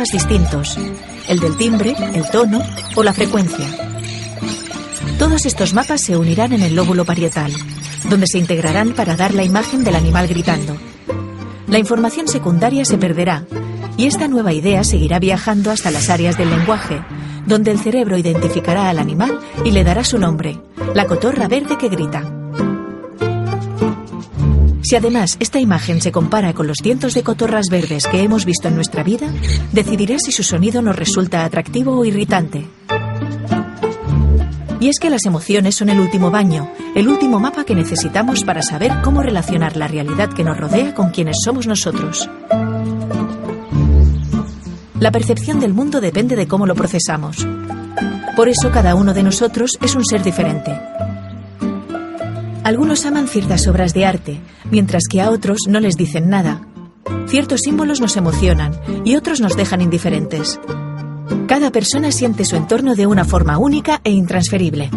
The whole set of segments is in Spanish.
mapas distintos: el del timbre, el tono o la frecuencia. Todos estos mapas se unirán en el lóbulo parietal, donde se integrarán para dar la imagen del animal gritando. La información secundaria se perderá y esta nueva idea seguirá viajando hasta las áreas del lenguaje, donde el cerebro identificará al animal y le dará su nombre: la cotorra verde que grita. Si además esta imagen se compara con los cientos de cotorras verdes que hemos visto en nuestra vida, decidirá si su sonido nos resulta atractivo o irritante. Y es que las emociones son el último baño, el último mapa que necesitamos para saber cómo relacionar la realidad que nos rodea con quienes somos nosotros. La percepción del mundo depende de cómo lo procesamos. Por eso cada uno de nosotros es un ser diferente. Algunos aman ciertas obras de arte, mientras que a otros no les dicen nada. Ciertos símbolos nos emocionan y otros nos dejan indiferentes. Cada persona siente su entorno de una forma única e intransferible.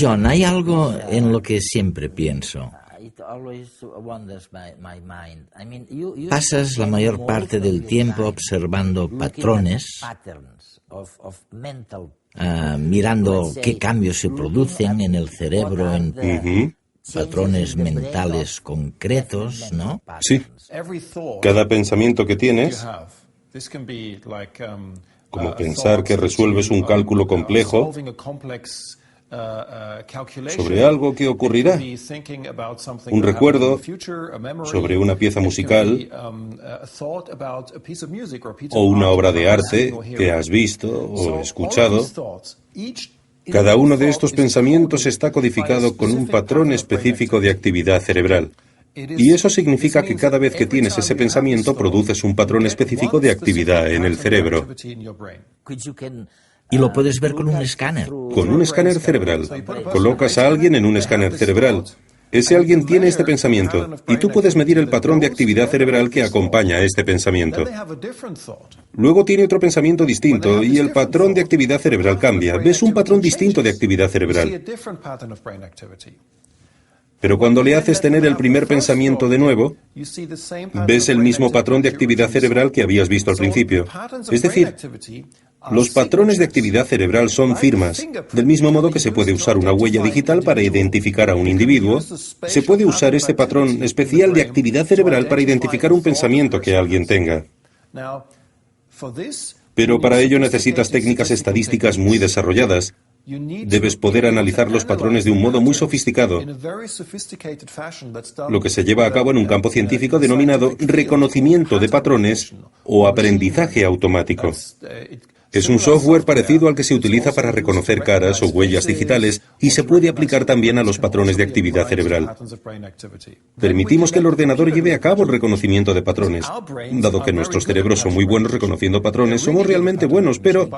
John, hay algo en lo que siempre pienso. Pasas la mayor parte del tiempo observando patrones, mirando qué cambios se producen en el cerebro en patrones mentales concretos, ¿no? Sí. Cada pensamiento que tienes, como pensar que resuelves un cálculo complejo sobre algo que ocurrirá, un recuerdo sobre una pieza musical o una obra de arte que has visto o escuchado. Cada uno de estos pensamientos está codificado con un patrón específico de actividad cerebral. Y eso significa que cada vez que tienes ese pensamiento produces un patrón específico de actividad en el cerebro. Y lo puedes ver con un escáner. Con un escáner cerebral. Colocas a alguien en un escáner cerebral. Ese alguien tiene este pensamiento y tú puedes medir el patrón de actividad cerebral que acompaña a este pensamiento. Luego tiene otro pensamiento distinto y el patrón de actividad cerebral cambia. Ves un patrón distinto de actividad cerebral. Pero cuando le haces tener el primer pensamiento de nuevo, ves el mismo patrón de actividad cerebral que habías visto al principio. Es decir, los patrones de actividad cerebral son firmas. Del mismo modo que se puede usar una huella digital para identificar a un individuo, se puede usar este patrón especial de actividad cerebral para identificar un pensamiento que alguien tenga. Pero para ello necesitas técnicas estadísticas muy desarrolladas. Debes poder analizar los patrones de un modo muy sofisticado, lo que se lleva a cabo en un campo científico denominado reconocimiento de patrones o aprendizaje automático. Es un software parecido al que se utiliza para reconocer caras o huellas digitales y se puede aplicar también a los patrones de actividad cerebral. Permitimos que el ordenador lleve a cabo el reconocimiento de patrones. Dado que nuestros cerebros son muy buenos reconociendo patrones, somos realmente buenos, pero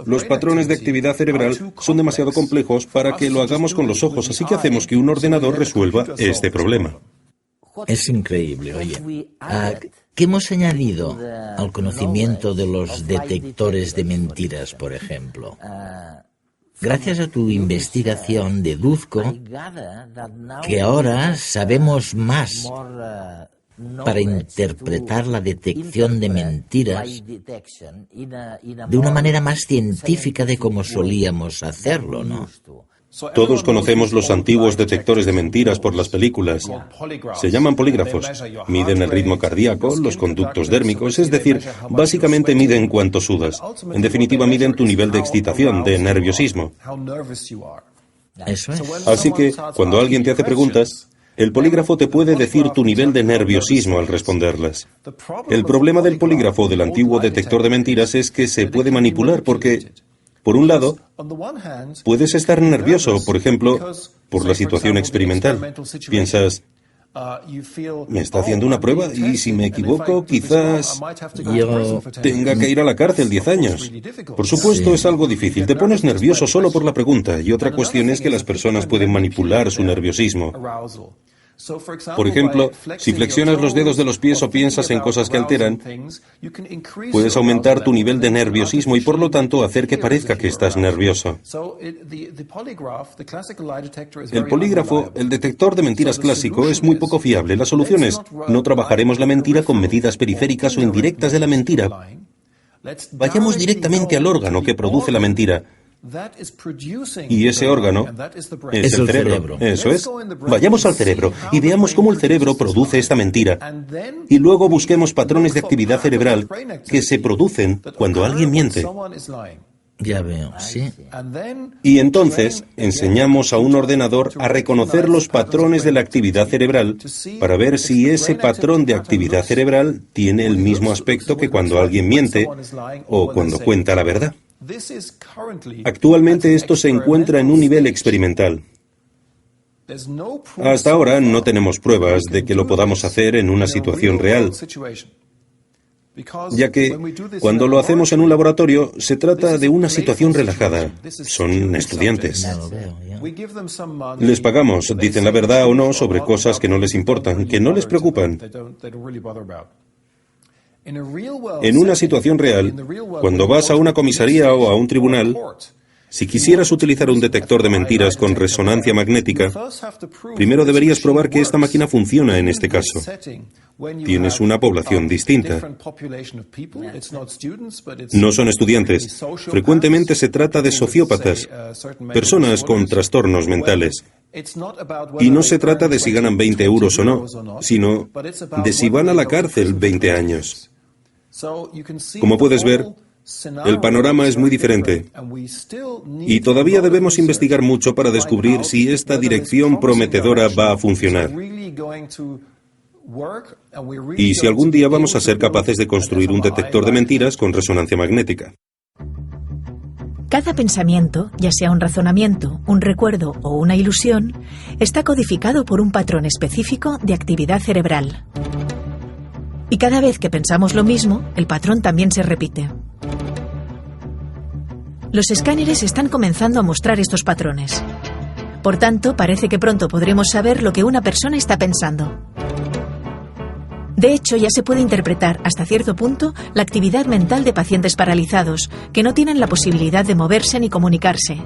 los patrones de actividad cerebral son demasiado complejos para que lo hagamos con los ojos, así que hacemos que un ordenador resuelva este problema. Es increíble, oye. ¿Qué hemos añadido al conocimiento de los detectores de mentiras, por ejemplo? Gracias a tu investigación deduzco que ahora sabemos más para interpretar la detección de mentiras de una manera más científica de como solíamos hacerlo, ¿no? Todos conocemos los antiguos detectores de mentiras por las películas. Se llaman polígrafos. Miden el ritmo cardíaco, los conductos dérmicos, es decir, básicamente miden cuánto sudas. En definitiva, miden tu nivel de excitación, de nerviosismo. Eso es. Así que, cuando alguien te hace preguntas, el polígrafo te puede decir tu nivel de nerviosismo al responderlas. El problema del polígrafo del antiguo detector de mentiras es que se puede manipular porque, por un lado, puedes estar nervioso, por ejemplo, por la situación experimental. Piensas, me está haciendo una prueba y si me equivoco, quizás yo tenga que ir a la cárcel 10 años. Por supuesto, es algo difícil. Te pones nervioso solo por la pregunta y otra cuestión es que las personas pueden manipular su nerviosismo. Por ejemplo, si flexionas los dedos de los pies o piensas en cosas que alteran, puedes aumentar tu nivel de nerviosismo y por lo tanto hacer que parezca que estás nervioso. El polígrafo, el detector de mentiras clásico, es muy poco fiable. La solución es: no trabajaremos la mentira con medidas periféricas o indirectas de la mentira. Vayamos directamente al órgano que produce la mentira. Y ese órgano es el cerebro. Eso es. Vayamos al cerebro y veamos cómo el cerebro produce esta mentira. Y luego busquemos patrones de actividad cerebral que se producen cuando alguien miente. Ya veo, sí. Y entonces enseñamos a un ordenador a reconocer los patrones de la actividad cerebral para ver si ese patrón de actividad cerebral tiene el mismo aspecto que cuando alguien miente o cuando cuenta la verdad. Actualmente esto se encuentra en un nivel experimental. Hasta ahora no tenemos pruebas de que lo podamos hacer en una situación real, ya que cuando lo hacemos en un laboratorio se trata de una situación relajada. Son estudiantes. Les pagamos, dicen la verdad o no sobre cosas que no les importan, que no les preocupan. En una situación real, cuando vas a una comisaría o a un tribunal, si quisieras utilizar un detector de mentiras con resonancia magnética, primero deberías probar que esta máquina funciona en este caso. Tienes una población distinta. No son estudiantes. Frecuentemente se trata de sociópatas, personas con trastornos mentales. Y no se trata de si ganan 20 euros o no, sino de si van a la cárcel 20 años. Como puedes ver, el panorama es muy diferente. Y todavía debemos investigar mucho para descubrir si esta dirección prometedora va a funcionar. Y si algún día vamos a ser capaces de construir un detector de mentiras con resonancia magnética. Cada pensamiento, ya sea un razonamiento, un recuerdo o una ilusión, está codificado por un patrón específico de actividad cerebral. Y cada vez que pensamos lo mismo, el patrón también se repite. Los escáneres están comenzando a mostrar estos patrones. Por tanto, parece que pronto podremos saber lo que una persona está pensando. De hecho, ya se puede interpretar hasta cierto punto la actividad mental de pacientes paralizados, que no tienen la posibilidad de moverse ni comunicarse.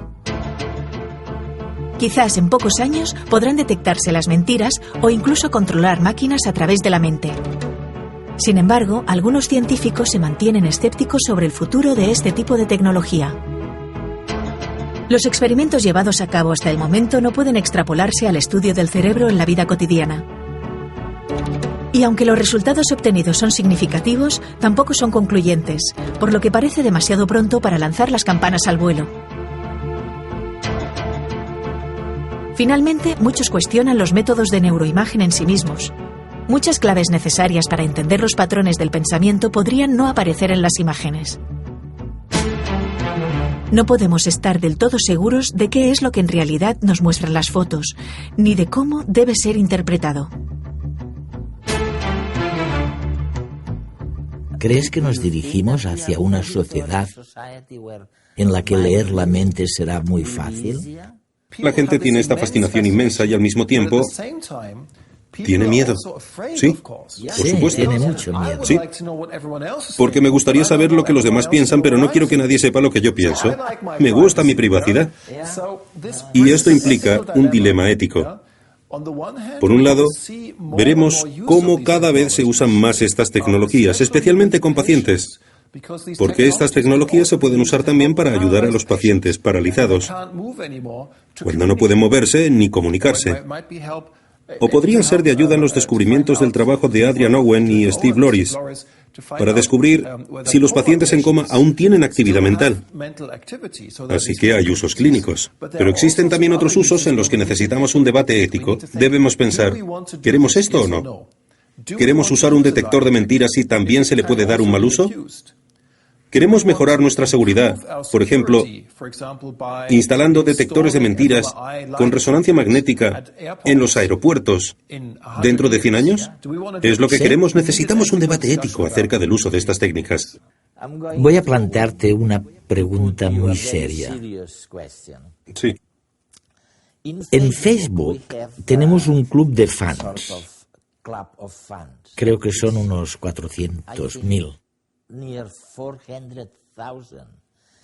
Quizás en pocos años podrán detectarse las mentiras o incluso controlar máquinas a través de la mente. Sin embargo, algunos científicos se mantienen escépticos sobre el futuro de este tipo de tecnología. Los experimentos llevados a cabo hasta el momento no pueden extrapolarse al estudio del cerebro en la vida cotidiana. Y aunque los resultados obtenidos son significativos, tampoco son concluyentes, por lo que parece demasiado pronto para lanzar las campanas al vuelo. Finalmente, muchos cuestionan los métodos de neuroimagen en sí mismos. Muchas claves necesarias para entender los patrones del pensamiento podrían no aparecer en las imágenes. No podemos estar del todo seguros de qué es lo que en realidad nos muestran las fotos, ni de cómo debe ser interpretado. ¿Crees que nos dirigimos hacia una sociedad en la que leer la mente será muy fácil? La gente tiene esta fascinación inmensa y al mismo tiempo tiene miedo. Sí, por supuesto. Tiene mucho miedo. Sí, porque me gustaría saber lo que los demás piensan, pero no quiero que nadie sepa lo que yo pienso. Me gusta mi privacidad. Y esto implica un dilema ético. Por un lado, veremos cómo cada vez se usan más estas tecnologías, especialmente con pacientes, porque estas tecnologías se pueden usar también para ayudar a los pacientes paralizados, cuando no pueden moverse ni comunicarse. O podrían ser de ayuda en los descubrimientos del trabajo de Adrian Owen y Steve Loris, para descubrir si los pacientes en coma aún tienen actividad mental. Así que hay usos clínicos. Pero existen también otros usos en los que necesitamos un debate ético. Debemos pensar, ¿queremos esto o no? ¿Queremos usar un detector de mentiras y también se le puede dar un mal uso? ¿Queremos mejorar nuestra seguridad, por ejemplo, instalando detectores de mentiras con resonancia magnética en los aeropuertos dentro de 100 años? ¿Es lo que queremos? Necesitamos un debate ético acerca del uso de estas técnicas. Voy a plantearte una pregunta muy seria. Sí. En Facebook tenemos un club de fans. Creo que son unos 400.000.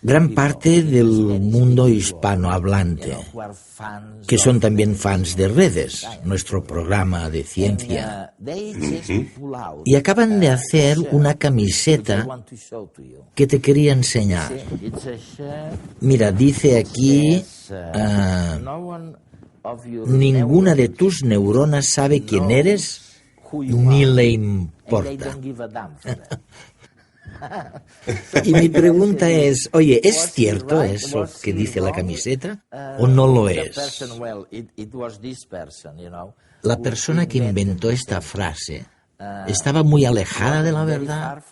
Gran parte del mundo hispanohablante, que son también fans de Redes, nuestro programa de ciencia. Y acaban de hacer una camiseta que te quería enseñar. Mira, dice aquí, ninguna de tus neuronas sabe quién eres, ni le importa. Y mi pregunta es, oye, ¿es cierto eso que dice la camiseta o no lo es? La persona que inventó esta frase ¿estaba muy alejada de la verdad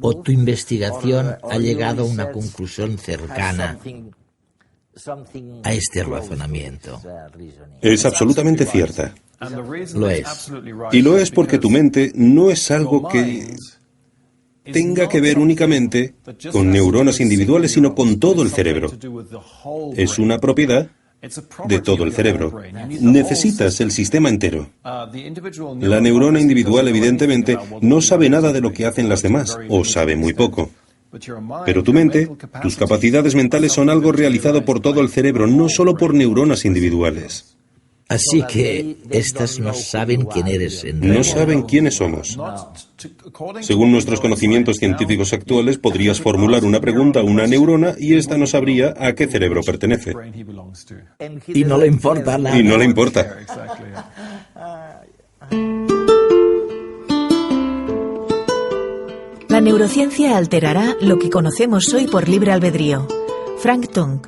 o tu investigación ha llegado a una conclusión cercana a este razonamiento? Es absolutamente cierta. Lo es. Y lo es porque tu mente no es algo que tenga que ver únicamente con neuronas individuales, sino con todo el cerebro. Es una propiedad de todo el cerebro. Necesitas el sistema entero. La neurona individual, evidentemente, no sabe nada de lo que hacen las demás, o sabe muy poco. Pero tu mente, tus capacidades mentales son algo realizado por todo el cerebro, no solo por neuronas individuales. Así que estas no saben quién eres en realidad. No saben quiénes somos. Según nuestros conocimientos científicos actuales, podrías formular una pregunta a una neurona y ésta no sabría a qué cerebro pertenece. Y no le importa nada. Y no le importa. La neurociencia alterará lo que conocemos hoy por libre albedrío. Frank Tung.